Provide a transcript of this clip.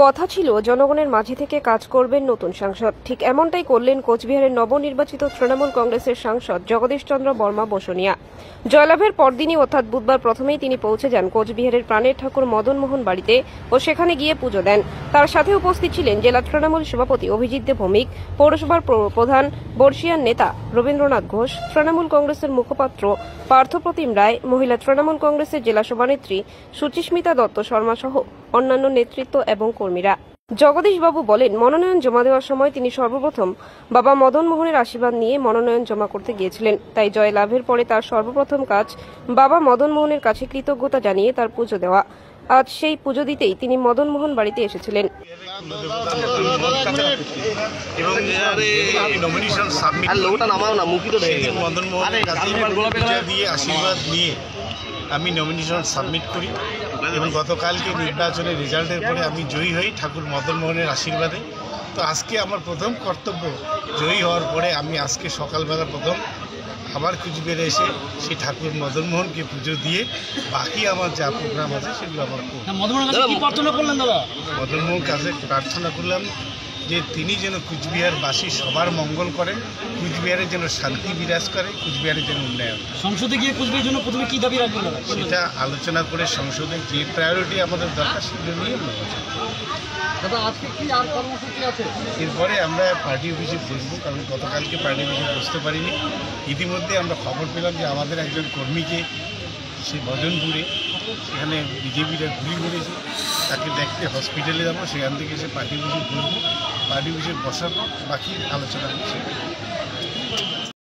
কথা ছিল জনগণের মাঝে থেকে কাজ করবেন নতুন সাংসদ। ঠিক এমনটাই করলেন কোচবিহারের নবনির্বাচিত তৃণমূল কংগ্রেসের সাংসদ জগদীশ চন্দ্র বর্মা বসুনিয়া। জয়লাভের পরদিনই অর্থাৎ বুধবার প্রথমেই তিনি পৌঁছে যান কোচবিহারের প্রাণের ঠাকুর মদন মোহন বাড়িতে ও সেখানে গিয়ে পুজো দেন। তার সাথে উপস্থিত ছিলেন জেলা তৃণমূল সভাপতি অভিজিৎ দে ভৌমিক, পৌরসভার প্রধান বর্ষিয়ান নেতা রবীন্দ্রনাথ ঘোষ, তৃণমূল কংগ্রেসের মুখপাত্র পার্থপ্রতিম রায়, মহিলা তৃণমূল কংগ্রেসের জেলা সভানেত্রী সুচিস্মিতা দত্ত শর্মা সহ অন্যান্য নেতৃত্ব এবং কর্মীরা। জগদীশবাবু বলেন, মনোনয়ন জমা দেওয়ার সময় তিনি সর্বপ্রথম বাবা মদন মোহনের আশীর্বাদ নিয়ে মনোনয়ন জমা করতে গিয়েছিলেন। তাই জয় লাভের পরে তার সর্বপ্রথম কাজ বাবা মদন মোহনের কাছে কৃতজ্ঞতা জানিয়ে তার পুজো দেওয়া। আজ সেই পুজো দিতেই তিনি মদন মোহন বাড়িতে এসেছিলেন। আমি নমিনেশন সাবমিট করি এবং গতকালকে নির্বাচনের রেজাল্টের পরে আমি জয়ী হই ঠাকুর মদন মোহনের আশীর্বাদে। তো আজকে আমার প্রথম কর্তব্য, জয়ী হওয়ার পরে আমি আজকে সকালবেলা প্রথম আবার কুচবিহারে এসে সেই ঠাকুর মদন মোহনকে পুজো দিয়ে বাকি আমার যা প্রোগ্রাম আছে সেগুলো আমার মদন মোহন কাছে প্রার্থনা করলাম যে তিনি যেন কুচবিহারবাসী সবার মঙ্গল করেন, কুচবিহারের যেন শান্তি বিরাজ করে, কুচবিহারের যেন উন্নয়ন। সংসদে গিয়ে কুচবিহারের জন্য প্রথমে কী দাবি রাখবেন সেটা আলোচনা করে সংসদে যে প্রায়োরিটি আমাদের দরকার সেগুলো নিয়ে এরপরে আমরা পার্টি অফিসে বসবো, কারণ গতকালকে পার্টি অফিসে বসতে পারিনি। ইতিমধ্যে আমরা খবর পেলাম যে আমাদের একজন কর্মীকে সে ভজনপুরে সেখানে বিজেপিরা গুলি করেছে, তাকে দেখতে হসপিটালে যাবো, সেখান থেকে সে পার্টি অফিসে বসবো, পার্টি অফিসে বসার বাকি আলোচনা হচ্ছে।